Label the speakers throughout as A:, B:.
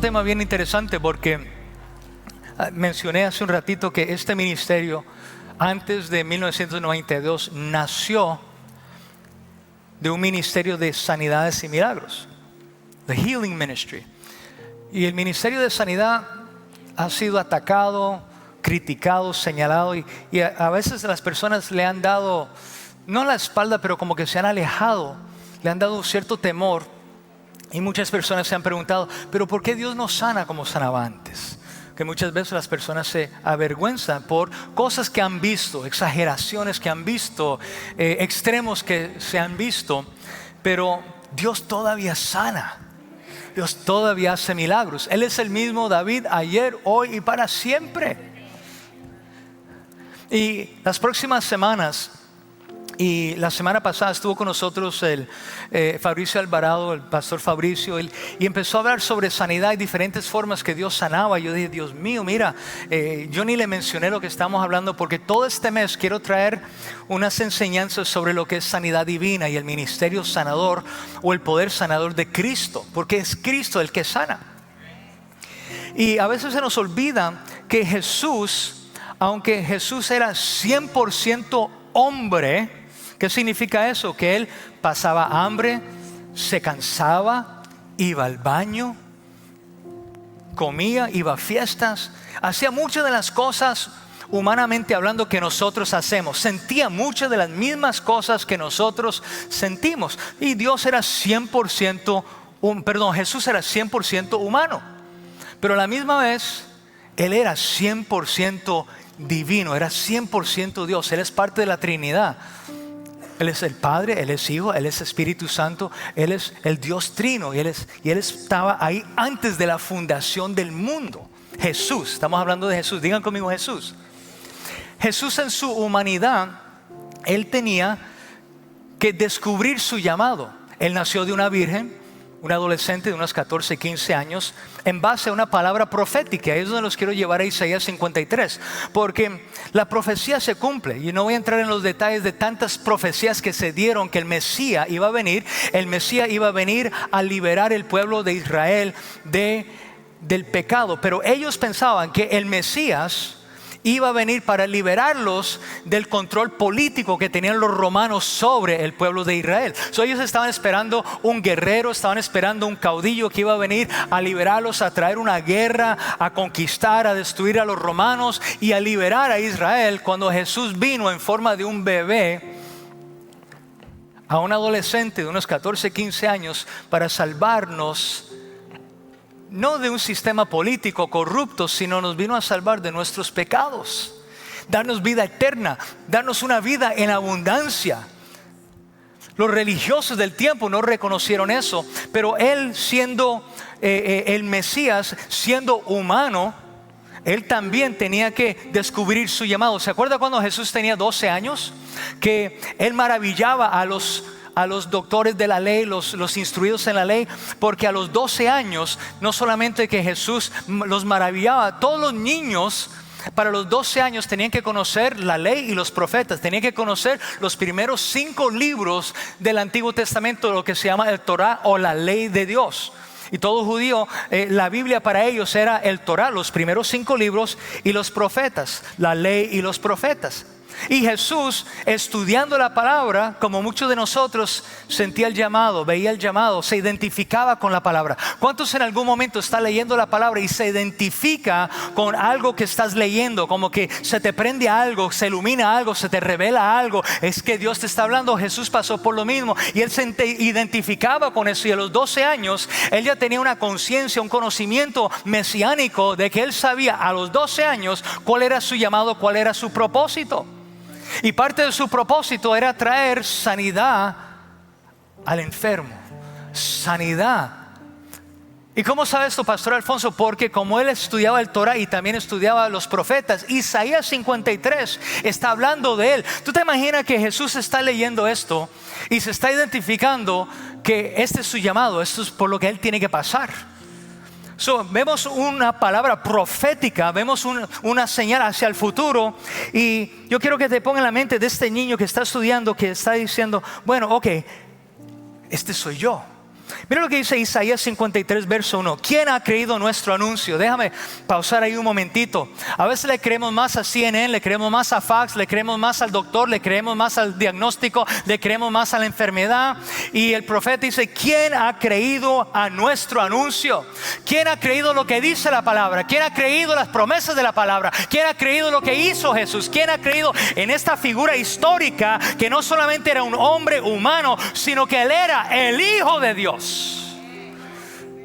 A: tema bien interesante porque mencioné hace un ratito que este ministerio antes de 1992 nació de un ministerio de sanidades y milagros, the Healing Ministry. Y el ministerio de sanidad ha sido atacado, criticado, señalado y a veces las personas le han dado, no la espalda, pero como que se han alejado, le han dado un cierto temor. Y muchas personas se han preguntado, pero ¿por qué Dios no sana como sanaba antes? Que muchas veces las personas se avergüenzan por cosas que han visto, exageraciones que han visto, extremos que se han visto. Pero Dios todavía sana. Dios todavía hace milagros. Él es el mismo David ayer, hoy y para siempre. Y las próximas semanas, y la semana pasada estuvo con nosotros el Fabricio Alvarado, el pastor Fabricio, y empezó a hablar sobre sanidad y diferentes formas que Dios sanaba. Yo dije, Dios mío, mira, yo ni le mencioné lo que estamos hablando porque todo este mes quiero traer unas enseñanzas sobre lo que es sanidad divina y el ministerio sanador o el poder sanador de Cristo, porque es Cristo el que sana. Y a veces se nos olvida que Jesús, aunque Jesús era 100% hombre, ¿qué significa eso? Que Él pasaba hambre, se cansaba, iba al baño, comía, iba a fiestas, hacía muchas de las cosas humanamente hablando que nosotros hacemos, sentía muchas de las mismas cosas que nosotros sentimos. Y Jesús era 100% humano, pero a la misma vez Él era 100% divino, era 100% Dios. Él es parte de la Trinidad. Él es el Padre, Él es Hijo, Él es Espíritu Santo, Él es el Dios Trino y Él estaba ahí antes de la fundación del mundo. Jesús, estamos hablando de Jesús, digan conmigo Jesús. Jesús en su humanidad, Él tenía que descubrir su llamado. Él nació de una virgen, un adolescente de unos 14, 15 años, en base a una palabra profética. Ahí es donde los quiero llevar a Isaías 53, porque la profecía se cumple. Y no voy a entrar en los detalles de tantas profecías que se dieron que el Mesías iba a venir. El Mesías iba a venir a liberar el pueblo de Israel del pecado. Pero ellos pensaban que el Mesías iba a venir para liberarlos del control político que tenían los romanos sobre el pueblo de Israel. Ellos estaban esperando un guerrero, estaban esperando un caudillo que iba a venir a liberarlos, a traer una guerra, a conquistar, a destruir a los romanos y a liberar a Israel. Cuando Jesús vino en forma de un bebé a un adolescente de unos 14, 15 años para salvarnos, no de un sistema político corrupto, sino nos vino a salvar de nuestros pecados, darnos vida eterna, darnos una vida en abundancia. Los religiosos del tiempo no reconocieron eso, pero Él siendo el Mesías, siendo humano, Él también tenía que descubrir su llamado. ¿Se acuerda cuando Jesús tenía 12 años? Que Él maravillaba a los doctores de la ley, los instruidos en la ley, porque a los 12 años, no solamente que Jesús los maravillaba, todos los niños para los 12 años tenían que conocer la ley y los profetas, tenían que conocer los primeros 5 libros del Antiguo Testamento, lo que se llama el Torá o la ley de Dios. Y todo judío, la Biblia para ellos era el Torá, los primeros 5 libros, y los profetas, la ley y los profetas. Y Jesús, estudiando la palabra, como muchos de nosotros, sentía el llamado, veía el llamado, se identificaba con la palabra. ¿Cuántos en algún momento está leyendo la palabra y se identifica con algo que estás leyendo? Como que se te prende algo, se ilumina algo, se te revela algo. Es que Dios te está hablando. Jesús pasó por lo mismo y Él se identificaba con eso. Y a los 12 años, Él ya tenía una conciencia, un conocimiento mesiánico de que Él sabía a los 12 años cuál era su llamado, cuál era su propósito. Y parte de su propósito era traer sanidad al enfermo. Sanidad. ¿Y cómo sabe esto, Pastor Alfonso? Porque como él estudiaba el Torah y también estudiaba los profetas, Isaías 53 está hablando de él. ¿Tú te imaginas que Jesús está leyendo esto y se está identificando que este es su llamado, esto es por lo que él tiene que pasar? Vemos una palabra profética, vemos una señal hacia el futuro. Y yo quiero que te ponga en la mente de este niño que está estudiando, que está diciendo, bueno, ok, este soy yo. Mira lo que dice Isaías 53, verso 1. ¿Quién ha creído nuestro anuncio? Déjame pausar ahí un momentito. A veces le creemos más a CNN, le creemos más a Fox, le creemos más al doctor, le creemos más al diagnóstico, le creemos más a la enfermedad. Y el profeta dice, ¿quién ha creído a nuestro anuncio? ¿Quién ha creído lo que dice la palabra? ¿Quién ha creído las promesas de la palabra? ¿Quién ha creído lo que hizo Jesús? ¿Quién ha creído en esta figura histórica que no solamente era un hombre humano, sino que Él era el Hijo de Dios?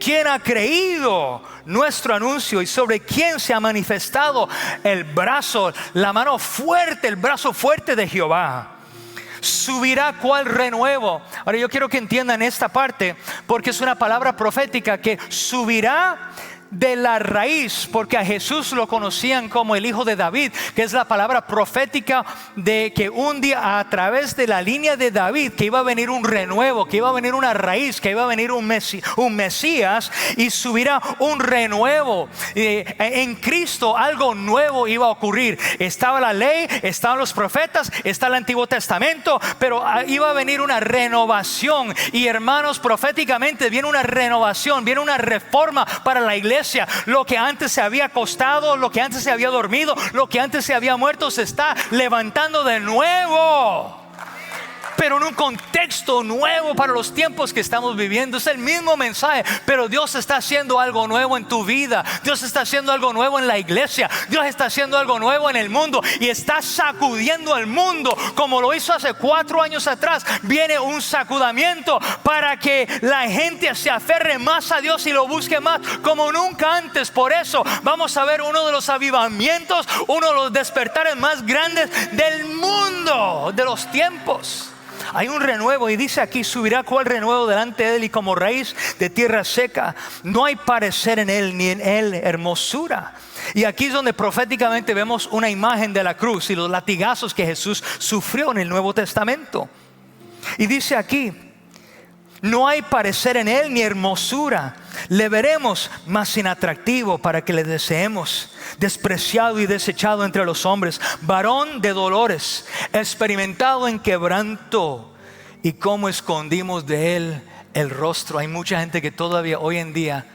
A: ¿Quién ha creído nuestro anuncio y sobre quién se ha manifestado el brazo, la mano fuerte, el brazo fuerte de Jehová? Subirá cual renuevo. Ahora yo quiero que entiendan esta parte, porque es una palabra profética que subirá de la raíz, porque a Jesús lo conocían como el hijo de David, que es la palabra profética de que un día a través de la línea de David que iba a venir un renuevo, que iba a venir una raíz, que iba a venir un Mesías, y subirá un renuevo. En Cristo algo nuevo iba a ocurrir. Estaba la ley, estaban los profetas, está el Antiguo Testamento, pero iba a venir una renovación. Y hermanos, proféticamente viene una renovación, viene una reforma para la iglesia. Lo que antes se había acostado, lo que antes se había dormido, lo que antes se había muerto, se está levantando de nuevo, pero en un contexto nuevo para los tiempos que estamos viviendo. Es el mismo mensaje, pero Dios está haciendo algo nuevo en tu vida. Dios está haciendo algo nuevo en la iglesia. Dios está haciendo algo nuevo en el mundo y está sacudiendo al mundo como lo hizo hace 4 años atrás. Viene un sacudimiento para que la gente se aferre más a Dios y lo busque más como nunca antes. Por eso vamos a ver uno de los avivamientos, uno de los despertares más grandes del mundo, de los tiempos. Hay un renuevo y dice aquí, subirá cual renuevo delante de él y como raíz de tierra seca. No hay parecer en él ni en él hermosura. Y aquí es donde proféticamente vemos una imagen de la cruz y los latigazos que Jesús sufrió en el Nuevo Testamento. Y dice aquí, no hay parecer en él ni hermosura. Le veremos más inatractivo para que le deseemos. Despreciado y desechado entre los hombres, varón de dolores, experimentado en quebranto. Y cómo escondimos de él el rostro. Hay mucha gente que todavía hoy en día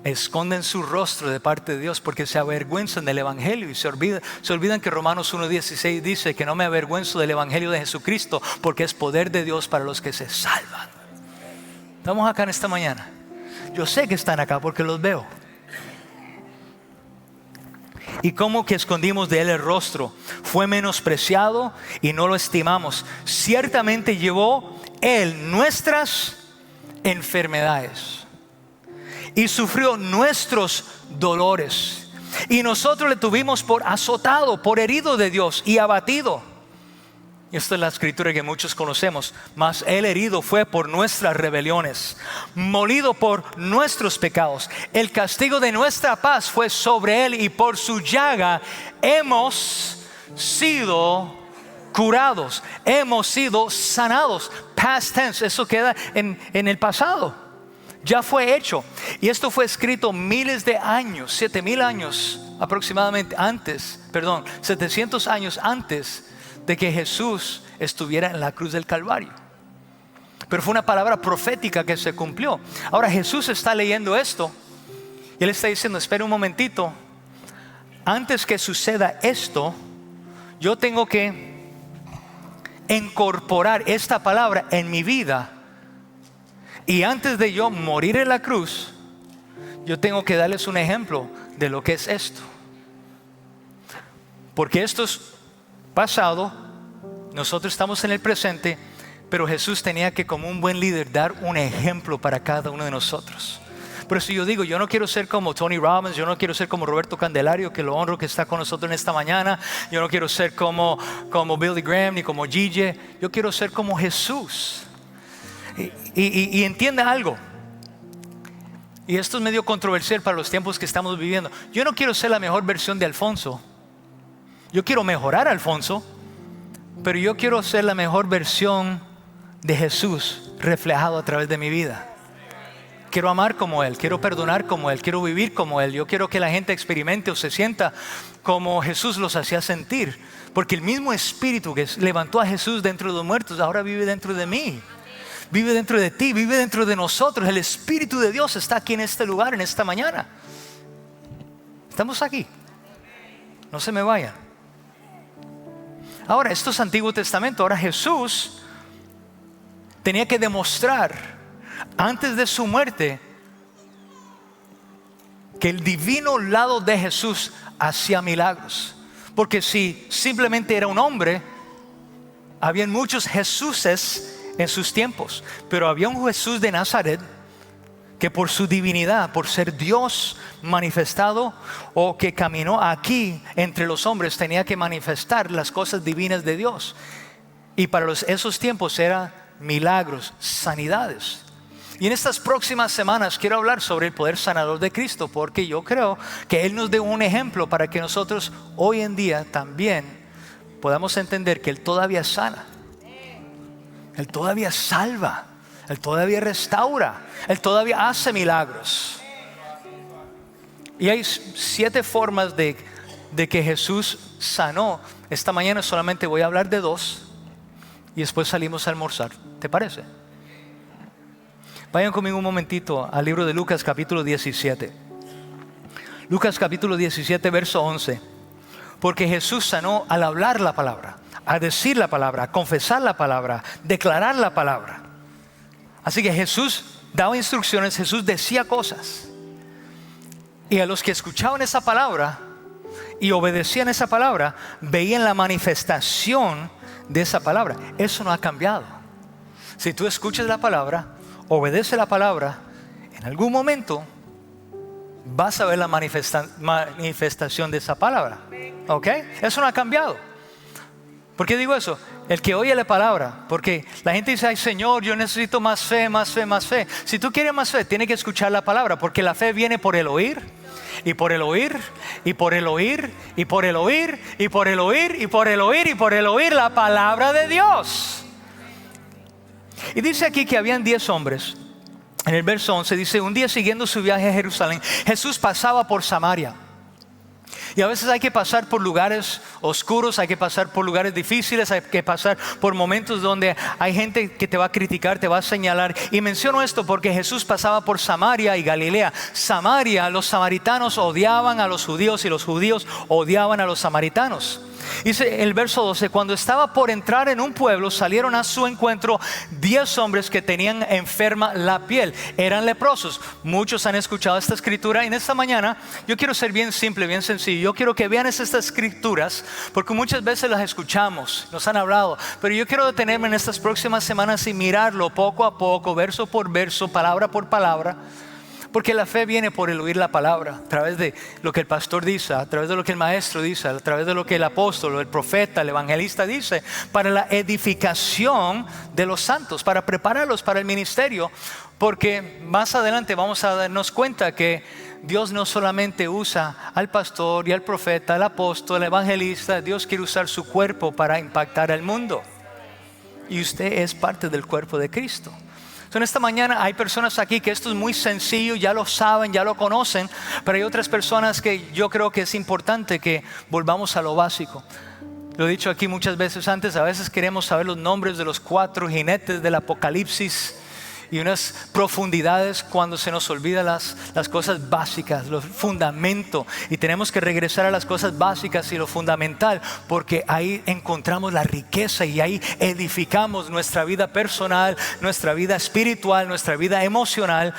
A: esconden su rostro de parte de Dios porque se avergüenzan del evangelio y se olvidan que Romanos 1:16 dice que no me avergüenzo del evangelio de Jesucristo porque es poder de Dios para los que se salvan. Estamos acá en esta mañana. Yo sé que están acá porque los veo. Y como que escondimos de él el rostro, fue menospreciado y no lo estimamos. Ciertamente llevó él nuestras enfermedades y sufrió nuestros dolores. Y nosotros le tuvimos por azotado, por herido de Dios y abatido. Y esta es la escritura que muchos conocemos. Mas él herido fue por nuestras rebeliones, molido por nuestros pecados. El castigo de nuestra paz fue sobre él y por su llaga hemos sido curados, hemos sido sanados. Past tense, eso queda en el pasado. Ya fue hecho. Y esto fue escrito miles de años, 7,000 años aproximadamente antes, 700 años antes de que Jesús estuviera en la cruz del Calvario. Pero fue una palabra profética que se cumplió. Ahora Jesús está leyendo esto y él está diciendo, espera un momentito, antes que suceda esto, yo tengo que incorporar esta palabra en mi vida. Y antes de yo morir en la cruz, yo tengo que darles un ejemplo de lo que es esto. Porque esto es pasado, nosotros estamos en el presente, pero Jesús tenía que, como un buen líder, dar un ejemplo para cada uno de nosotros. Por eso yo digo, yo no quiero ser como Tony Robbins, yo no quiero ser como Roberto Candelario, que lo honro, que está con nosotros en esta mañana. Yo no quiero ser como Billy Graham ni como Gigi. Yo quiero ser como Jesús. Y entienda algo, y esto es medio controversial para los tiempos que estamos viviendo. Yo no quiero ser la mejor versión de Alfonso. Yo quiero mejorar a Alfonso, pero yo quiero ser la mejor versión de Jesús reflejado a través de mi vida. Quiero amar como Él, quiero perdonar como Él, quiero vivir como Él. Yo quiero que la gente experimente o se sienta como Jesús los hacía sentir, porque el mismo Espíritu que levantó a Jesús dentro de los muertos ahora vive dentro de mí. vive dentro de ti, vive dentro de nosotros. El Espíritu de Dios está aquí en este lugar, en esta mañana. Estamos aquí. No se me vayan. Ahora, esto es Antiguo Testamento. Ahora Jesús tenía que demostrar antes de su muerte que el divino lado de Jesús hacía milagros. Porque si simplemente era un hombre, habían muchos Jesuses en sus tiempos, pero había un Jesús de Nazaret que por su divinidad, por ser Dios manifestado o que caminó aquí entre los hombres, tenía que manifestar las cosas divinas de Dios. Y para esos tiempos eran milagros, sanidades. Y en estas próximas semanas quiero hablar sobre el poder sanador de Cristo, porque yo creo que Él nos dé un ejemplo para que nosotros hoy en día también podamos entender que Él todavía sana, Él todavía salva, Él todavía restaura, Él todavía hace milagros. Y hay 7 formas de que Jesús sanó. Esta mañana solamente voy a hablar de 2 y después salimos a almorzar. ¿Te parece? Vayan conmigo un momentito al libro de Lucas capítulo 17. Lucas capítulo 17 verso 11. Porque Jesús sanó al hablar la palabra, a decir la palabra, a confesar la palabra, declarar la palabra. Así que Jesús daba instrucciones, Jesús decía cosas. Y a los que escuchaban esa palabra y obedecían esa palabra, veían la manifestación de esa palabra. Eso no ha cambiado. Si tú escuchas la palabra, obedece la palabra, en algún momento vas a ver la manifestación de esa palabra. ¿Ok? Eso no ha cambiado. ¿Por qué digo eso? El que oye la palabra, porque la gente dice, ay Señor, yo necesito más fe, más fe, más fe. Si tú quieres más fe, tienes que escuchar la palabra, porque la fe viene por el oír, y por el oír, y por el oír, y por el oír, y por el oír, y por el oír, y por el oír la palabra de Dios. Y dice aquí que habían 10 hombres. En el verso 11 dice, un día siguiendo su viaje a Jerusalén, Jesús pasaba por Samaria. Y a veces hay que pasar por lugares oscuros, hay que pasar por lugares difíciles, hay que pasar por momentos donde hay gente que te va a criticar, te va a señalar. Y menciono esto porque Jesús pasaba por Samaria y Galilea. Samaria, los samaritanos odiaban a los judíos y los judíos odiaban a los samaritanos. Dice el verso 12, cuando estaba por entrar en un pueblo, salieron a su encuentro 10 hombres que tenían enferma la piel, eran leprosos. Muchos han escuchado esta escritura y en esta mañana yo quiero ser bien simple, bien sencillo. Yo quiero que vean estas escrituras porque muchas veces las escuchamos, nos han hablado, pero yo quiero detenerme en estas próximas semanas y mirarlo poco a poco, verso por verso, palabra por palabra. Porque la fe viene por el oír la palabra, a través de lo que el pastor dice, a través de lo que el maestro dice, a través de lo que el apóstol, el profeta, el evangelista dice, para la edificación de los santos, para prepararlos para el ministerio. Porque más adelante vamos a darnos cuenta que Dios no solamente usa al pastor y al profeta, al apóstol, al evangelista. Dios quiere usar su cuerpo para impactar al mundo. Y usted es parte del cuerpo de Cristo. En esta mañana hay personas aquí que esto es muy sencillo, ya lo saben, ya lo conocen, pero hay otras personas que yo creo que es importante que volvamos a lo básico. Lo he dicho aquí muchas veces antes, a veces queremos saber los nombres de los 4 jinetes del Apocalipsis y unas profundidades cuando se nos olvidan las cosas básicas, los fundamentos, y tenemos que regresar a las cosas básicas y lo fundamental, porque ahí encontramos la riqueza y ahí edificamos nuestra vida personal, nuestra vida espiritual, nuestra vida emocional,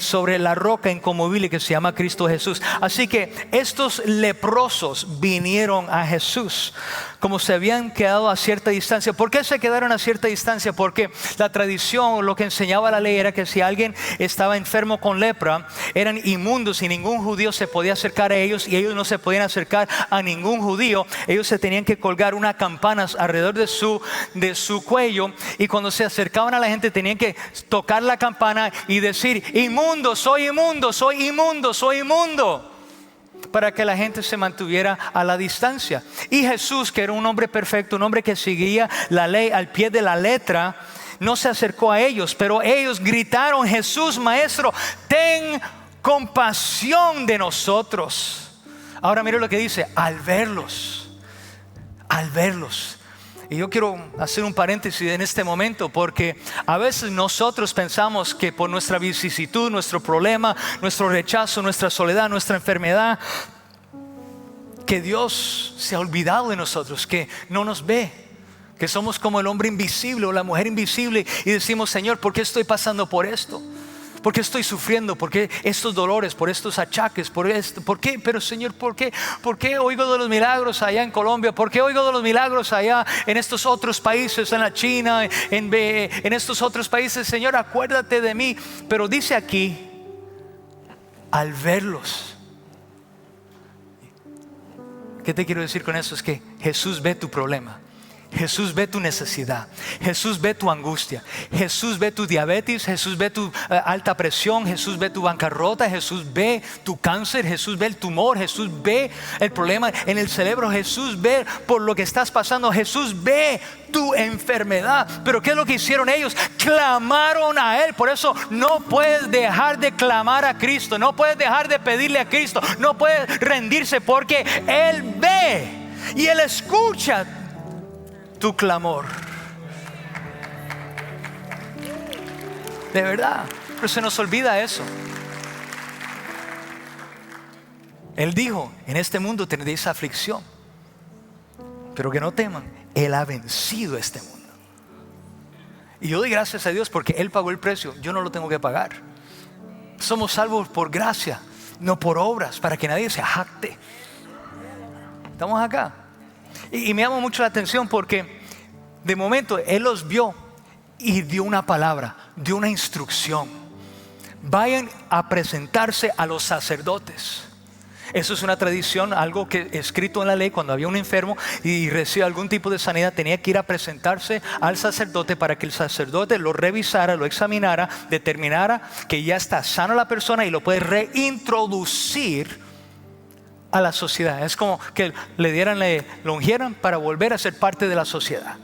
A: sobre la roca inconmovible que se llama Cristo Jesús. Así que estos leprosos vinieron a Jesús, como se habían quedado a cierta distancia. ¿Por qué se quedaron a cierta distancia? Porque la tradición, lo que enseñaba la ley era que si alguien estaba enfermo con lepra, eran inmundos y ningún judío se podía acercar a ellos, y ellos no se podían acercar a ningún judío. Ellos se tenían que colgar una campana alrededor de su cuello, y cuando se acercaban a la gente tenían que tocar la campana y decir: inmundo, soy inmundo, soy inmundo, soy inmundo, para que la gente se mantuviera a la distancia. Y Jesús, que era un hombre perfecto, un hombre que seguía la ley al pie de la letra, no se acercó a ellos, pero ellos gritaron: Jesús, maestro, ten compasión de nosotros. Ahora mire lo que dice: al verlos, Y yo quiero hacer un paréntesis en este momento, porque a veces nosotros pensamos que por nuestra vicisitud, nuestro problema, nuestro rechazo, nuestra soledad, nuestra enfermedad, que Dios se ha olvidado de nosotros, que no nos ve, que somos como el hombre invisible o la mujer invisible, y decimos: Señor, ¿por qué estoy pasando por esto? ¿Por qué estoy sufriendo? ¿Por qué estos dolores? ¿Por estos achaques? ¿Por esto? ¿Por qué? Pero Señor, ¿por qué? ¿Por qué oigo de los milagros allá en Colombia? ¿Por qué oigo de los milagros allá en estos otros países, en la China, en estos otros países? Señor, acuérdate de mí. Pero dice aquí, al verlos. ¿Qué te quiero decir con eso? Es que Jesús ve tu problema. Jesús ve tu necesidad, Jesús ve tu angustia, Jesús ve tu diabetes, Jesús ve tu alta presión, Jesús ve tu bancarrota, Jesús ve tu cáncer, Jesús ve el tumor, Jesús ve el problema en el cerebro, Jesús ve por lo que estás pasando, Jesús ve tu enfermedad. Pero ¿qué es lo que hicieron ellos? Clamaron a Él. Por eso no puedes dejar de clamar a Cristo, no puedes dejar de pedirle a Cristo, no puedes rendirse, porque Él ve y Él escucha tu clamor. De verdad, pero se nos olvida eso. Él dijo: en este mundo tendréis aflicción, pero que no teman, Él ha vencido este mundo. Y yo doy gracias a Dios porque Él pagó el precio, yo no lo tengo que pagar. Somos salvos por gracia, no por obras, para que nadie se jacte. Estamos acá. Y me llama mucho la atención porque de momento Él los vio y dio una palabra, dio una instrucción: vayan a presentarse a los sacerdotes. Eso es una tradición, algo que escrito en la ley. Cuando había un enfermo y recibía algún tipo de sanidad, tenía que ir a presentarse al sacerdote para que el sacerdote lo revisara, lo examinara, determinara que ya está sana la persona y lo puede reintroducir a la sociedad. Es como que lo ungieran para volver a ser parte de la sociedad.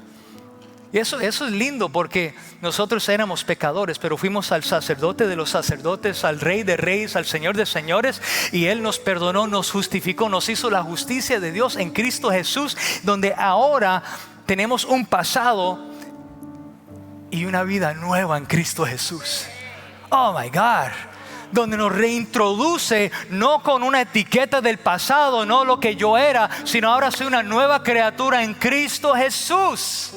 A: Y eso es lindo, porque nosotros éramos pecadores, pero fuimos al sacerdote de los sacerdotes, al Rey de Reyes, al Señor de Señores, y Él nos perdonó, nos justificó, nos hizo la justicia de Dios en Cristo Jesús, donde ahora tenemos un pasado y una vida nueva en Cristo Jesús. Oh my God. Donde nos reintroduce, no con una etiqueta del pasado, no lo que yo era, sino ahora soy una nueva criatura en Cristo Jesús.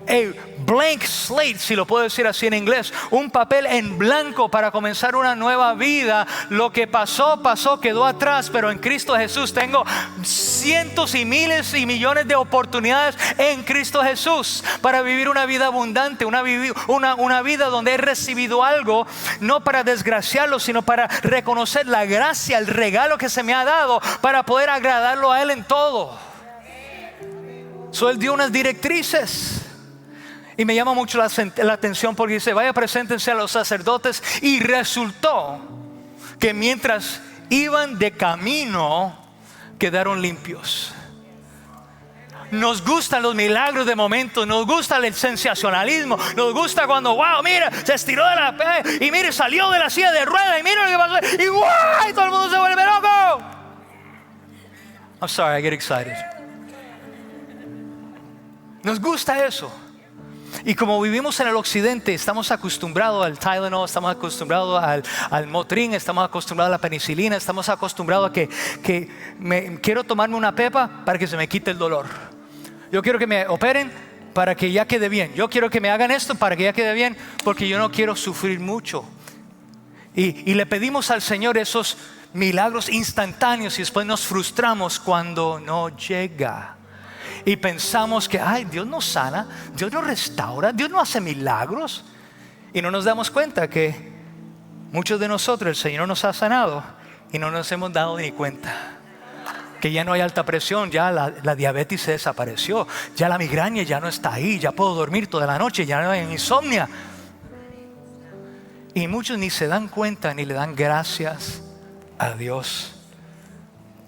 A: A blank slate, si lo puedo decir así en inglés, un papel en blanco para comenzar una nueva vida. Lo que pasó, quedó atrás, pero en Cristo Jesús tengo cientos y miles y millones de oportunidades en Cristo Jesús para vivir una vida abundante, una vida donde he recibido algo, no para desgraciarlo, sino para reconocer la gracia, el regalo que se me ha dado para poder agradarlo a Él en todo. Él dio unas directrices. Y me llama mucho la atención porque dice: vaya, preséntense a los sacerdotes. Y resultó que mientras iban de camino, quedaron limpios. Nos gustan los milagros de momento, nos gusta el sensacionalismo, nos gusta cuando, wow, mira, se estiró de la y mire, salió de la silla de ruedas, y mira lo que pasó, y wow, y todo el mundo se vuelve loco. I'm sorry, I get excited. Nos gusta eso. Y como vivimos en el occidente, estamos acostumbrados al Tylenol, estamos acostumbrados al Motrin, estamos acostumbrados a la penicilina, estamos acostumbrados a que quiero tomarme una pepa para que se me quite el dolor. Yo quiero que me operen para que ya quede bien. Yo quiero que me hagan esto para que ya quede bien, porque yo no quiero sufrir mucho. Y le pedimos al Señor esos milagros instantáneos y después nos frustramos cuando no llega. Y pensamos que Dios nos sana, Dios nos restaura, Dios no hace milagros. Y no nos damos cuenta que muchos de nosotros el Señor nos ha sanado y no nos hemos dado ni cuenta. Que ya no hay alta presión, ya la diabetes se desapareció, ya la migraña ya no está ahí, ya puedo dormir toda la noche, ya no hay insomnia. Y muchos ni se dan cuenta ni le dan gracias a Dios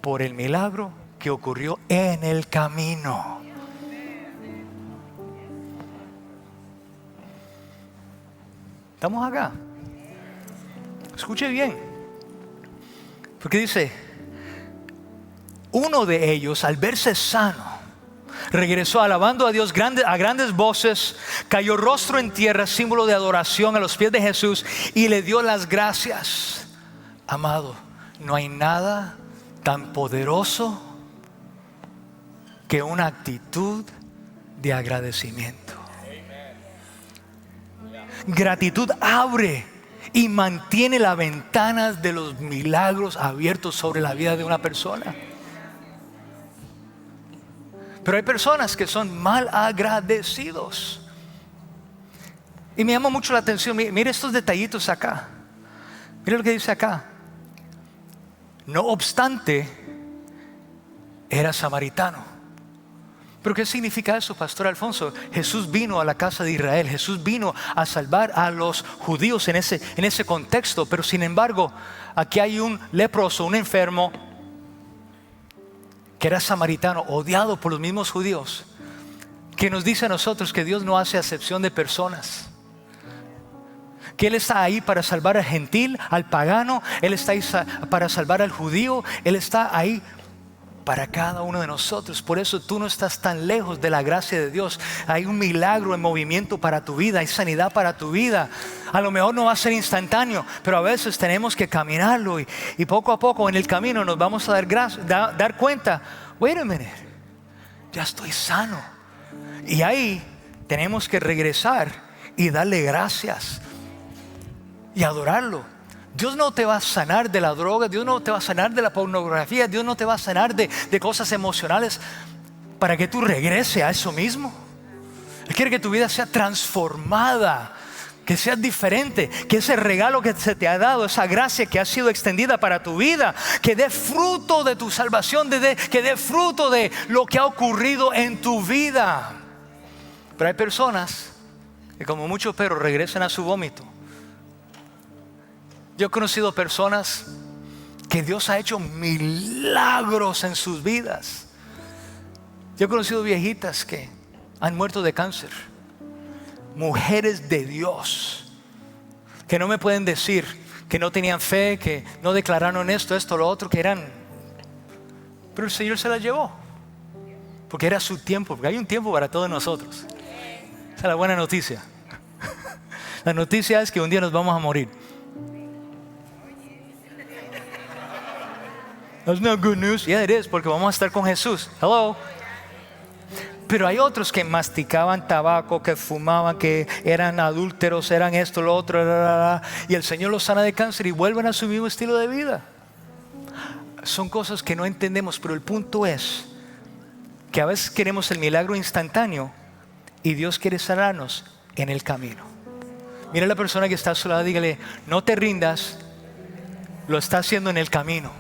A: por el milagro que ocurrió en el camino. ¿Estamos acá? Escuche bien, porque dice: uno de ellos, al verse sano, regresó alabando a Dios a grandes voces, cayó rostro en tierra, símbolo de adoración a los pies de Jesús, y le dio las gracias. Amado, no hay nada tan poderoso que una actitud de agradecimiento. Gratitud abre y mantiene las ventanas de los milagros abiertos sobre la vida de una persona. Pero hay personas que son mal agradecidos. Y me llama mucho la atención. Mire estos detallitos acá. Mire lo que dice acá. No obstante, era samaritano. ¿Pero qué significa eso, Pastor Alfonso? Jesús vino a la casa de Israel. Jesús vino a salvar a los judíos en ese contexto. Pero sin embargo, aquí hay un leproso, un enfermo, que era samaritano, odiado por los mismos judíos, que nos dice a nosotros que Dios no hace acepción de personas, que Él está ahí para salvar al gentil, al pagano. Él está ahí para salvar al judío. Él está ahí para cada uno de nosotros. Por eso tú no estás tan lejos de la gracia de Dios. Hay un milagro en movimiento para tu vida, hay sanidad para tu vida. A lo mejor no va a ser instantáneo, pero a veces tenemos que caminarlo, y poco a poco en el camino nos vamos a dar cuenta, wait a minute, ya estoy sano. Y ahí tenemos que regresar y darle gracias y adorarlo. Dios no te va a sanar de la droga, Dios no te va a sanar de la pornografía, Dios no te va a sanar de cosas emocionales para que tú regreses a eso mismo. Él quiere que tu vida sea transformada, que seas diferente, que ese regalo que se te ha dado, esa gracia que ha sido extendida para tu vida, que dé fruto de tu salvación, que dé fruto de lo que ha ocurrido en tu vida. Pero hay personas que, como muchos perros, regresan a su vómito. Yo he conocido personas que Dios ha hecho milagros en sus vidas. Yo he conocido viejitas que han muerto de cáncer. Mujeres de Dios que no me pueden decir que no tenían fe, que no declararon esto, lo otro, que eran. Pero el Señor se las llevó, porque era su tiempo, porque hay un tiempo para todos nosotros. Esa es la buena noticia. La noticia es que un día nos vamos a morir. That's not good news. Yeah, it is, porque vamos a estar con Jesús. Hello. Pero hay otros que masticaban tabaco, que fumaban, que eran adúlteros, eran esto, lo otro, y el Señor los sana de cáncer y vuelven a su mismo estilo de vida. Son cosas que no entendemos, pero el punto es que a veces queremos el milagro instantáneo y Dios quiere sanarnos en el camino. Mira a la persona que está a su lado, dígale, no te rindas, lo está haciendo en el camino.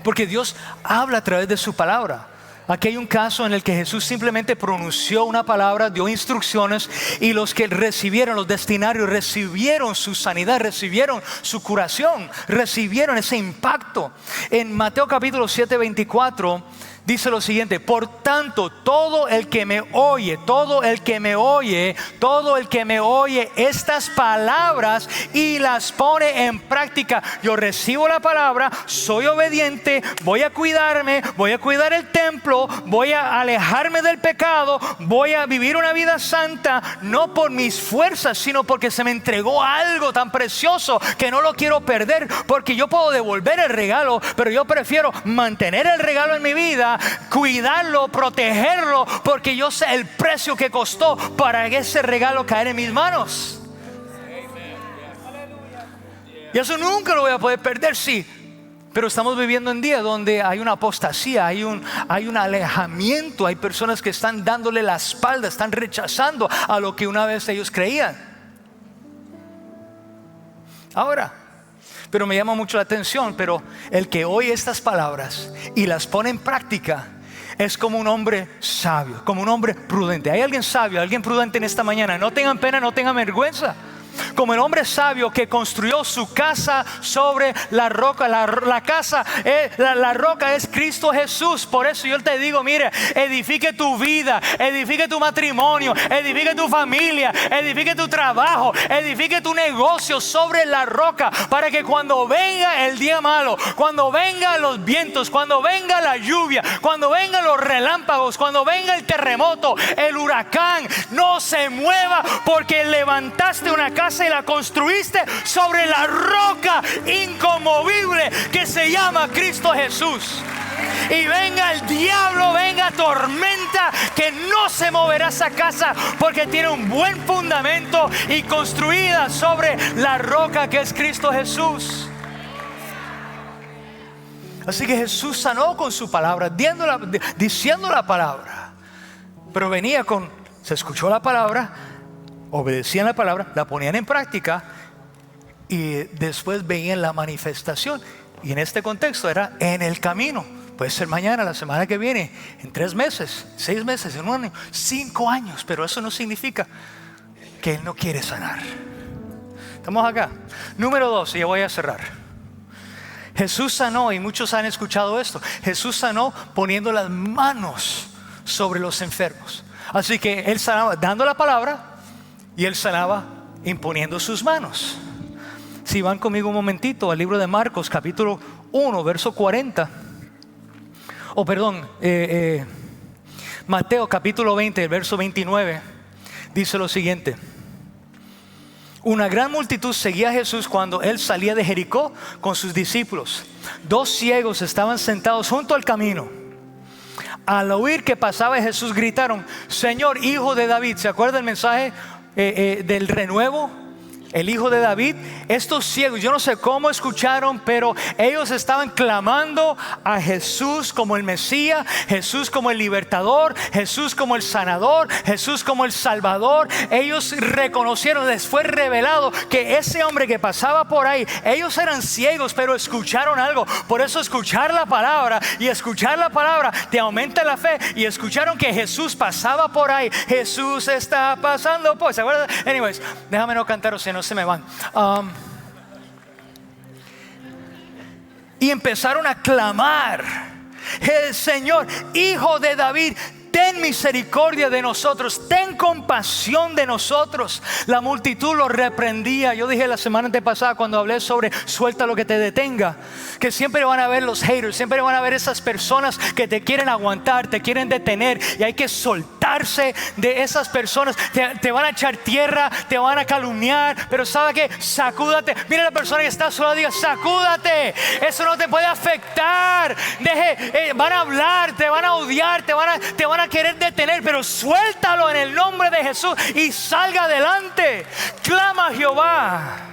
A: Porque Dios habla a través de su palabra. Aquí hay un caso en el que Jesús simplemente pronunció una palabra, dio instrucciones, y los que recibieron, los destinarios, recibieron su sanidad, recibieron su curación, recibieron ese impacto. En Mateo capítulo 7:24 dice lo siguiente: por tanto, todo el que me oye estas palabras y las pone en práctica. Yo recibo la palabra, soy obediente, voy a cuidarme, voy a cuidar el templo, voy a alejarme del pecado, voy a vivir una vida santa, no por mis fuerzas, sino porque se me entregó algo tan precioso que no lo quiero perder, porque yo puedo devolver el regalo, pero yo prefiero mantener el regalo en mi vida, cuidarlo, protegerlo, porque yo sé el precio que costó para ese regalo caer en mis manos. Y eso nunca lo voy a poder perder, sí. Pero estamos viviendo en día donde hay una apostasía, hay un alejamiento, hay personas que están dándole la espalda, están rechazando a lo que una vez ellos creían. Ahora, pero me llama mucho la atención, pero el que oye estas palabras y las pone en práctica es como un hombre sabio, como un hombre prudente. ¿Hay alguien sabio, alguien prudente en esta mañana? No tengan pena, no tengan vergüenza. como el hombre sabio que construyó su casa sobre la roca. La roca es Cristo Jesús. Por eso yo te digo, mire, edifique tu vida, edifique tu matrimonio, edifique tu familia, edifique tu trabajo, edifique tu negocio sobre la roca, para que cuando venga el día malo, cuando vengan los vientos, cuando venga la lluvia, cuando vengan los relámpagos, cuando venga el terremoto, el huracán, no se mueva, porque levantaste una casa y la construiste sobre la roca inconmovible que se llama Cristo Jesús. Y venga el diablo, venga tormenta, que no se moverá esa casa, porque tiene un buen fundamento y construida sobre la roca que es Cristo Jesús. Así que Jesús sanó con su palabra, diciendo la palabra. Pero venía se escuchó la palabra, obedecían la palabra, la ponían en práctica y después veían la manifestación. Y en este contexto era en el camino. Puede ser mañana, la semana que viene, en 3 meses, 6 meses, en 1 año, 5 años. Pero eso no significa que Él no quiere sanar. Estamos acá. Número 2, y ya voy a cerrar. Jesús sanó, y muchos han escuchado esto. Jesús sanó poniendo las manos sobre los enfermos. Así que Él sanaba dando la palabra y Él sanaba imponiendo sus manos. Si van conmigo un momentito al libro de Marcos, capítulo 1, verso 40. Mateo capítulo 20, verso 29, dice lo siguiente: una gran multitud seguía a Jesús cuando Él salía de Jericó con sus discípulos. 2 ciegos estaban sentados junto al camino. Al oír que pasaba Jesús, gritaron: Señor, Hijo de David. ¿Se acuerda el mensaje del renuevo? El Hijo de David. Estos ciegos, yo no sé cómo escucharon, pero ellos estaban clamando a Jesús como el Mesías, Jesús como el libertador, Jesús como el sanador, Jesús como el salvador. Ellos reconocieron, les fue revelado que ese hombre que pasaba por ahí, ellos eran ciegos, pero escucharon algo. Por eso escuchar la palabra, y escuchar la palabra te aumenta la fe. Y escucharon que Jesús pasaba por ahí. Jesús está pasando por, ¿se acuerdan? Anyways, déjame no cantar, o sea, no se me van. Y empezaron a clamar: el Señor, Hijo de David, ten misericordia de nosotros, ten compasión de nosotros. La multitud lo reprendía. Yo dije la semana antepasada, cuando hablé sobre suelta lo que te detenga, que siempre van a haber los haters, siempre van a haber esas personas que te quieren aguantar, te quieren detener, y hay que soltarse de esas personas. Te van a echar tierra, te van a calumniar, pero ¿sabe qué? Sacúdate. Mira a la persona que está a su lado, diga: sacúdate, eso no te puede afectar. Van a hablar, te van a odiar, te van a querer detener, pero suéltalo en el nombre de Jesús y salga adelante. Clama a Jehová.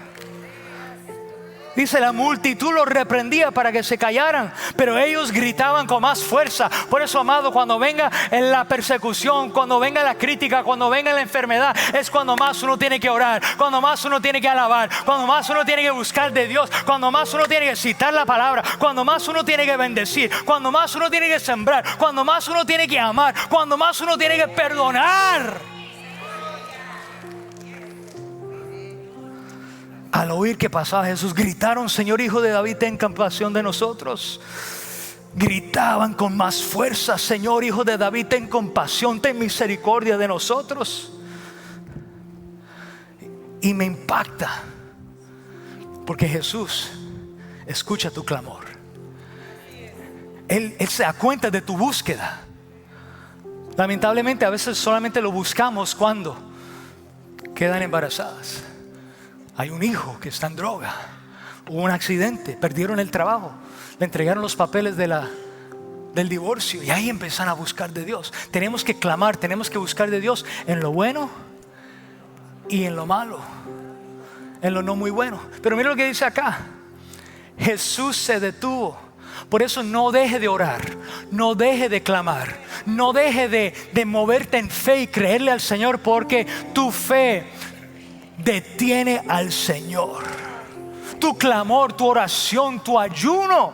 A: Dice: la multitud los reprendía para que se callaran, pero ellos gritaban con más fuerza. Por eso, amado, cuando venga en la persecución, cuando venga la crítica, cuando venga la enfermedad, es cuando más uno tiene que orar, cuando más uno tiene que alabar, cuando más uno tiene que buscar de Dios, cuando más uno tiene que citar la palabra, cuando más uno tiene que bendecir, cuando más uno tiene que sembrar, cuando más uno tiene que amar, cuando más uno tiene que perdonar. Al oír que pasaba Jesús, gritaron: Señor, Hijo de David, ten compasión de nosotros. Gritaban con más fuerza: Señor, Hijo de David, ten compasión, ten misericordia de nosotros. Y me impacta, porque Jesús escucha tu clamor. Él se da cuenta de tu búsqueda. Lamentablemente a veces solamente lo buscamos cuando quedan embarazadas. Hay un hijo que está en droga, hubo un accidente, perdieron el trabajo, le entregaron los papeles del divorcio, y ahí empiezan a buscar de Dios. Tenemos que clamar, tenemos que buscar de Dios en lo bueno y en lo malo, en lo no muy bueno. Pero mira lo que dice acá: Jesús se detuvo. Por eso no deje de orar, no deje de clamar, no deje de moverte en fe y creerle al Señor, porque tu fe detiene al Señor. Tu clamor, tu oración, tu ayuno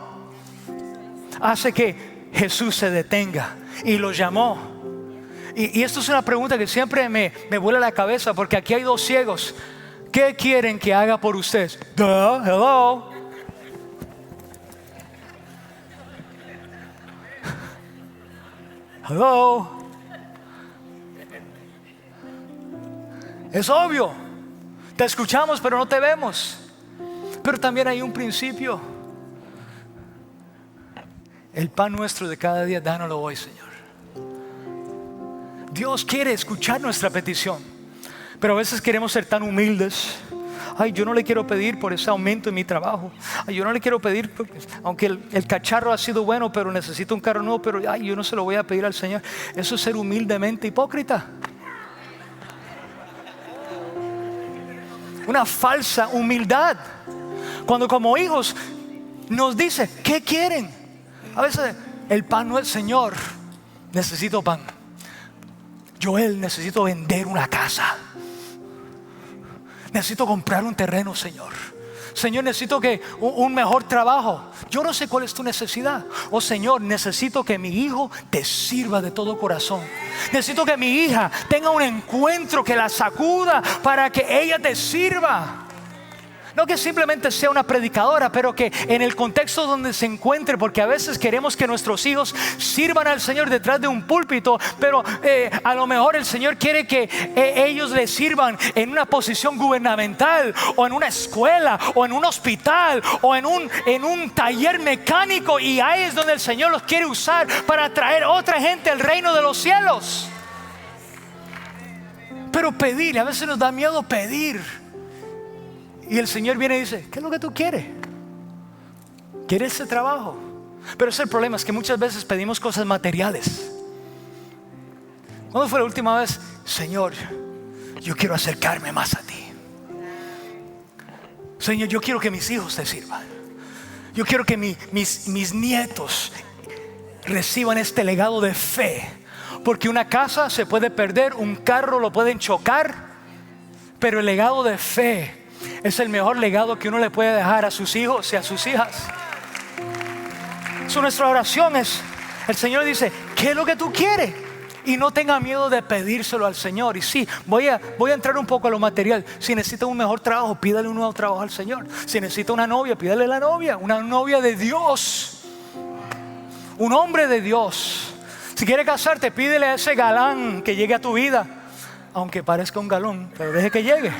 A: hace que Jesús se detenga, y lo llamó. Y esto es una pregunta que siempre me vuela la cabeza, porque aquí hay 2 ciegos ¿qué quieren que haga por ustedes? Duh, hello. Hello. Es obvio. Te escuchamos, pero no te vemos. Pero también hay un principio. El pan nuestro de cada día, dánoslo hoy, Señor. Dios quiere escuchar nuestra petición, pero a veces queremos ser tan humildes. Ay, yo no le quiero pedir por ese aumento en mi trabajo. Ay, yo no le quiero pedir, aunque el cacharro ha sido bueno, pero necesito un carro nuevo, pero ay, yo no se lo voy a pedir al Señor. Eso es ser humildemente hipócrita. Una falsa humildad. Cuando como hijos nos dice, ¿qué quieren? A veces el pan no es, Señor, necesito pan. Joel, necesito vender una casa. Necesito comprar un terreno, Señor. Señor, necesito que un mejor trabajo. Yo no sé cuál es tu necesidad. Oh Señor, necesito que mi hijo te sirva de todo corazón. Necesito que mi hija tenga un encuentro que la sacuda para que ella te sirva. No que simplemente sea una predicadora, pero que en el contexto donde se encuentre, porque a veces queremos que nuestros hijos sirvan al Señor detrás de un púlpito, pero a lo mejor el Señor quiere que ellos le sirvan en una posición gubernamental, o en una escuela, o en un hospital, o en un taller mecánico, y ahí es donde el Señor los quiere usar para traer otra gente al reino de los cielos. Pero pedir, a veces nos da miedo pedir. Y el Señor viene y dice, ¿qué es lo que tú quieres? ¿Quieres ese trabajo? Pero ese es el problema, es que muchas veces pedimos cosas materiales. ¿Cuándo fue la última vez? Señor, yo quiero acercarme más a ti. Señor, yo quiero que mis hijos te sirvan. Yo quiero que mis nietos reciban este legado de fe. Porque una casa se puede perder, un carro lo pueden chocar, pero el legado de fe es el mejor legado que uno le puede dejar a sus hijos y a sus hijas. Nuestra oración es, el Señor dice, ¿qué es lo que tú quieres? Y no tenga miedo de pedírselo al Señor. Y sí, voy a entrar un poco a lo material. Si necesita un mejor trabajo, pídale un nuevo trabajo al Señor. Si necesita una novia, pídale la novia. Una novia de Dios, un hombre de Dios. Si quiere casarte, pídele a ese galán que llegue a tu vida, aunque parezca un galón, pero deje que llegue.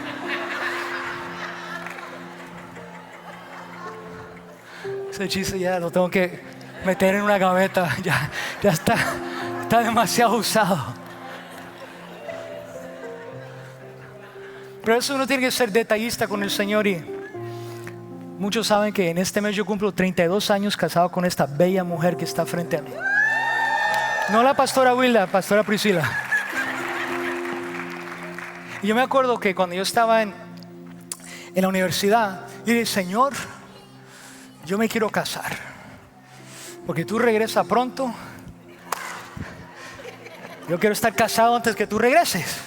A: Ese chiste ya lo tengo que meter en una gaveta. Ya está demasiado usado. Pero eso uno tiene que ser detallista con el Señor. Y muchos saben que en este mes yo cumplo 32 años casado con esta bella mujer que está frente a mí. No la pastora Wilda, la pastora Priscila. Y yo me acuerdo que cuando yo estaba en la universidad, yo dije, Señor, yo me quiero casar, porque tú regresas pronto. Yo quiero estar casado antes que tú regreses.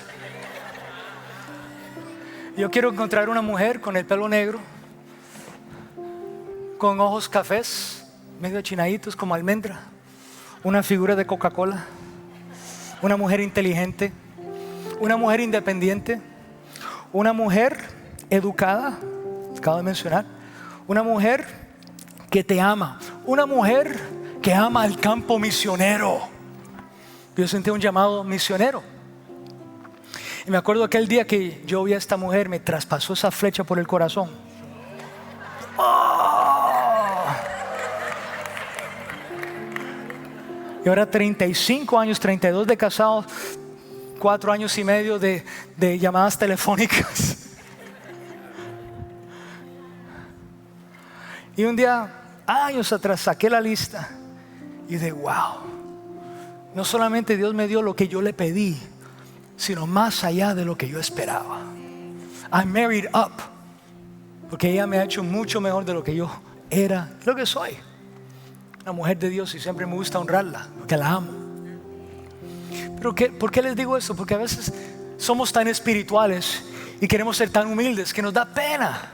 A: Yo quiero encontrar una mujer con el pelo negro, con ojos cafés, medio chinaditos como almendra, una figura de Coca-Cola, una mujer inteligente, una mujer independiente, una mujer educada, acabo de mencionar, una mujer que te ama, una mujer que ama al campo misionero. Yo sentí un llamado misionero. Y me acuerdo aquel día que yo vi a esta mujer, me traspasó esa flecha por el corazón. ¡Oh! Y ahora 35 años, 32 de casados, 4 años y medio de llamadas telefónicas. Y un día, años atrás, saqué la lista y dije, wow, no solamente Dios me dio lo que yo le pedí, sino más allá de lo que yo esperaba. I'm married up, porque ella me ha hecho mucho mejor de lo que yo era, lo que soy. Una mujer de Dios, y siempre me gusta honrarla, porque la amo. Pero ¿por qué les digo esto? Porque a veces somos tan espirituales y queremos ser tan humildes que nos da pena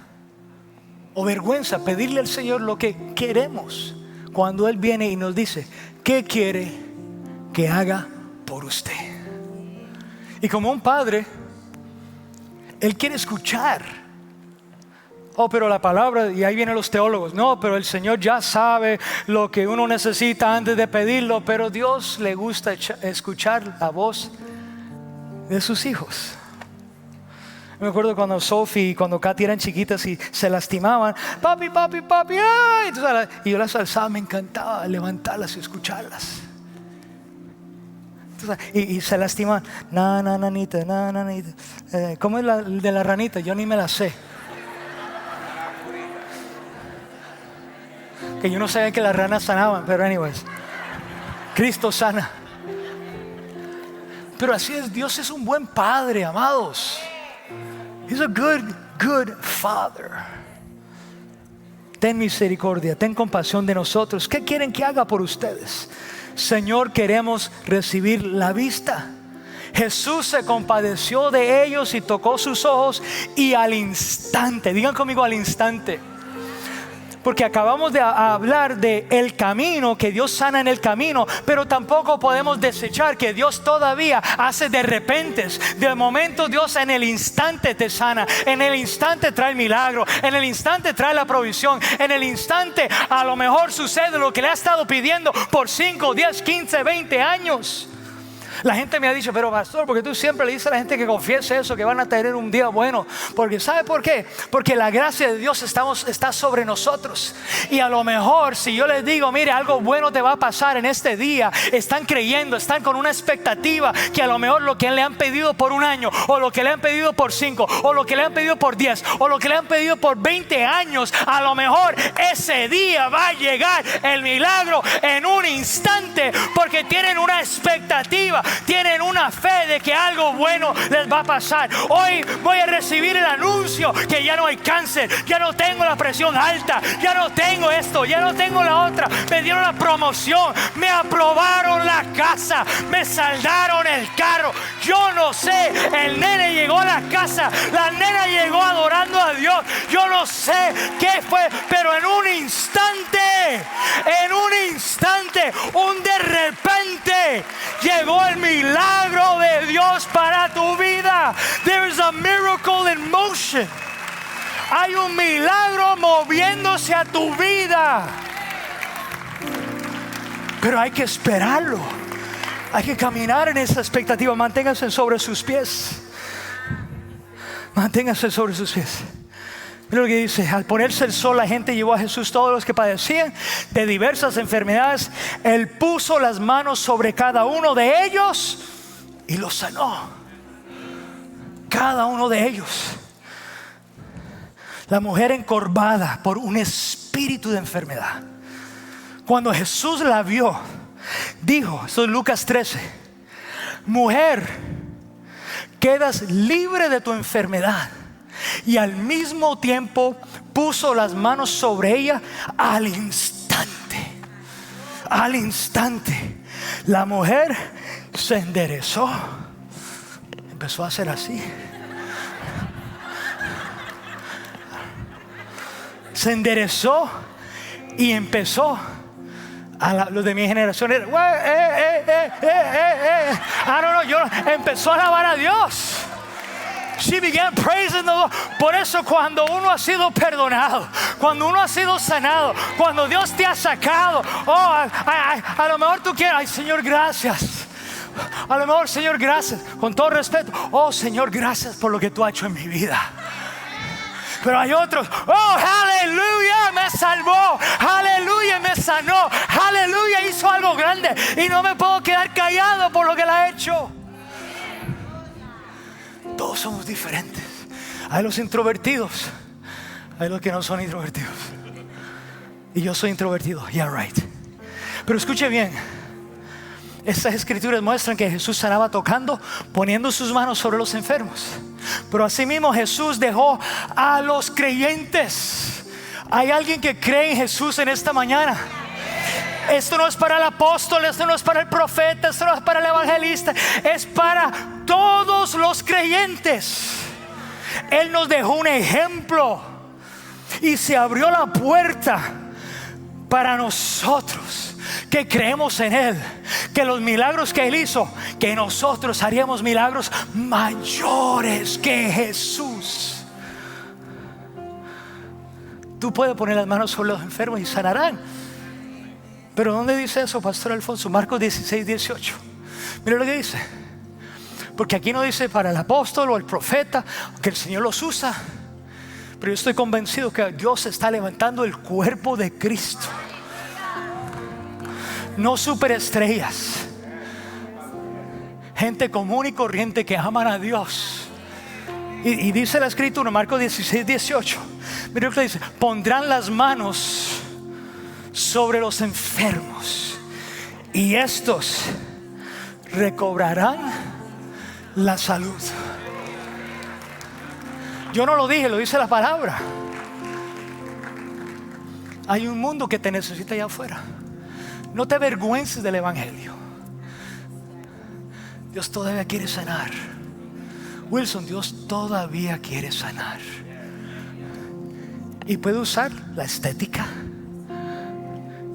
A: o vergüenza pedirle al Señor lo que queremos, cuando Él viene y nos dice, ¿qué quiere que haga por usted? Y como un padre, Él quiere escuchar Oh, pero la palabra, y ahí vienen los teólogos. No, pero el Señor ya sabe lo que uno necesita antes de pedirlo. Pero Dios le gusta escuchar la voz de sus hijos. Me acuerdo cuando Sophie y cuando Katy eran chiquitas y se lastimaban. Papi, papi, papi. ¡Ay! Y yo las alzaba, me encantaba levantarlas y escucharlas. Y se lastimaban. Nanita. ¿Cómo es la de la ranita? Yo ni me la sé. Que yo no sabía que las ranas sanaban, pero anyways, Cristo sana. Pero así es, Dios es un buen padre, amados. He's a good father. Ten misericordia, ten compasión de nosotros. ¿Qué quieren que haga por ustedes? Señor, queremos recibir la vista. Jesús se compadeció de ellos y tocó sus ojos, y al instante, digan conmigo, al instante. Porque acabamos de hablar de el camino, que Dios sana en el camino, pero tampoco podemos desechar que Dios todavía hace de repentes, de momento. Dios en el instante te sana, en el instante trae el milagro, en el instante trae la provisión, en el instante a lo mejor sucede lo que le ha estado pidiendo por 5, 10, 15, 20 años. La gente me ha dicho, pero pastor, porque tú siempre le dices a la gente que confiese eso, que van a tener un día bueno. Porque ¿sabe por qué? Porque la gracia de Dios está sobre nosotros. Y a lo mejor si yo les digo, mire, algo bueno te va a pasar en este día, están creyendo, están con una expectativa que a lo mejor lo que le han pedido por un año, o lo que le han pedido por 5, o lo que le han pedido por 10, o lo que le han pedido por 20 años, a lo mejor ese día va a llegar el milagro en un instante, porque tienen una expectativa, tienen una fe de que algo bueno les va a pasar. Hoy voy a recibir el anuncio que ya no hay cáncer, ya no tengo la presión alta, ya no tengo esto, ya no tengo la otra. Me dieron la promoción, me aprobaron la casa, me saldaron el carro. Yo no sé, el nene llegó a la casa, la nena llegó adorando a Dios. Yo no sé qué fue, pero en un instante, un de repente, llegó el milagro de Dios para tu vida. There is a miracle in motion. Hay un milagro moviéndose a tu vida. Pero hay que esperarlo. Hay que caminar en esa expectativa. Manténgase sobre sus pies. Manténgase sobre sus pies. Mira lo que dice: al ponerse el sol, la gente llevó a Jesús todos los que padecían de diversas enfermedades. Él puso las manos sobre cada uno de ellos y los sanó. Cada uno de ellos. La mujer encorvada por un espíritu de enfermedad, cuando Jesús la vio, dijo, esto es Lucas 13: mujer, quedas libre de tu enfermedad. Y al mismo tiempo puso las manos sobre ella. Al instante la mujer se enderezó, empezó a hacer así, se enderezó y empezó a los de mi generación empezó a alabar a Dios. She began praising the Lord. Por eso cuando uno ha sido perdonado, cuando uno ha sido sanado, cuando Dios te ha sacado, a lo mejor tú quieres, ay Señor, gracias. A lo mejor, Señor, gracias, con todo respeto, oh Señor, gracias por lo que tú has hecho en mi vida. Pero hay otros, oh aleluya, me salvó, aleluya, me sanó, aleluya, hizo algo grande y no me puedo quedar callado por lo que él ha hecho. Todos somos diferentes. Hay los introvertidos, hay los que no son introvertidos. Y yo soy introvertido, yeah right. Pero escuche bien, estas escrituras muestran que Jesús sanaba tocando, poniendo sus manos sobre los enfermos. Pero asimismo Jesús dejó a los creyentes. ¿Hay alguien que cree en Jesús en esta mañana? Esto no es para el apóstol, esto no es para el profeta, esto no es para el evangelista, es para todos los creyentes. Él nos dejó un ejemplo y se abrió la puerta para nosotros que creemos en Él, que los milagros que Él hizo, que nosotros haríamos milagros mayores que Jesús. Tú puedes poner las manos sobre los enfermos y sanarán. Pero ¿dónde dice eso, Pastor Alfonso? Marcos 16, 18. Mira lo que dice. Porque aquí no dice para el apóstol o el profeta, que el Señor los usa. Pero yo estoy convencido que Dios está levantando el cuerpo de Cristo. No superestrellas, gente común y corriente que aman a Dios. Y dice la escritura, Marcos 16, 18. Mira lo que dice: pondrán las manos sobre los enfermos y estos recobrarán la salud. Yo no lo dije, lo dice la palabra. Hay un mundo que te necesita allá afuera. No te avergüences del evangelio. Dios todavía quiere sanar. Wilson, Dios todavía quiere sanar. Y puede usar la estética.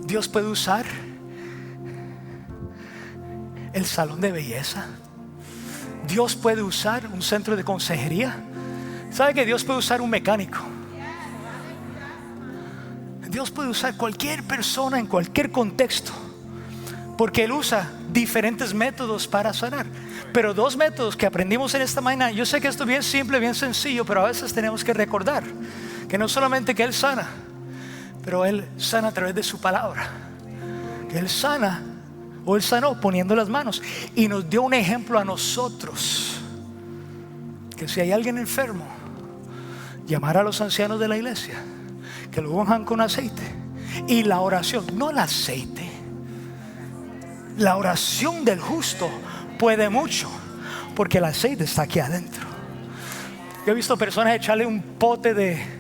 A: Dios puede usar el salón de belleza. Dios puede usar un centro de consejería. ¿Sabe que Dios puede usar un mecánico? Dios puede usar cualquier persona en cualquier contexto, porque Él usa diferentes métodos para sanar. Pero dos métodos que aprendimos en esta mañana. Yo sé que esto es bien simple, bien sencillo, pero a veces tenemos que recordar que no solamente que Él sana, pero Él sana a través de su palabra. Que Él sana, o Él sanó poniendo las manos, y nos dio un ejemplo a nosotros, que si hay alguien enfermo, llamar a los ancianos de la iglesia, que lo unjan con aceite. Y la oración, no el aceite, la oración del justo puede mucho, porque el aceite está aquí adentro. Yo he visto personas echarle un pote de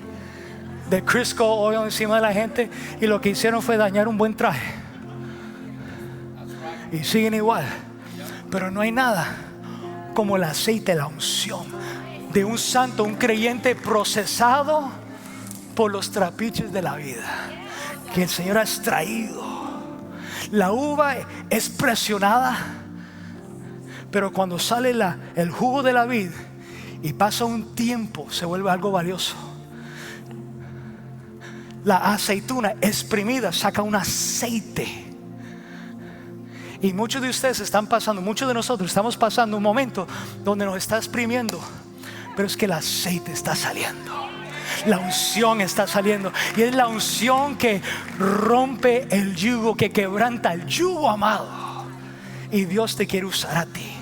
A: Crisco oil encima de la gente, y lo que hicieron fue dañar un buen traje. Y siguen igual. Pero no hay nada como el aceite, la unción de un santo, un creyente procesado por los trapiches de la vida, que el Señor ha extraído. La uva es presionada, pero cuando sale el jugo de la vid y pasa un tiempo, se vuelve algo valioso. La aceituna exprimida saca un aceite. Y muchos de ustedes están pasando, muchos de nosotros estamos pasando un momento donde nos está exprimiendo, pero es que el aceite está saliendo. La unción está saliendo, y es la unción que rompe el yugo, que quebranta el yugo, amado. Y Dios te quiere usar a ti.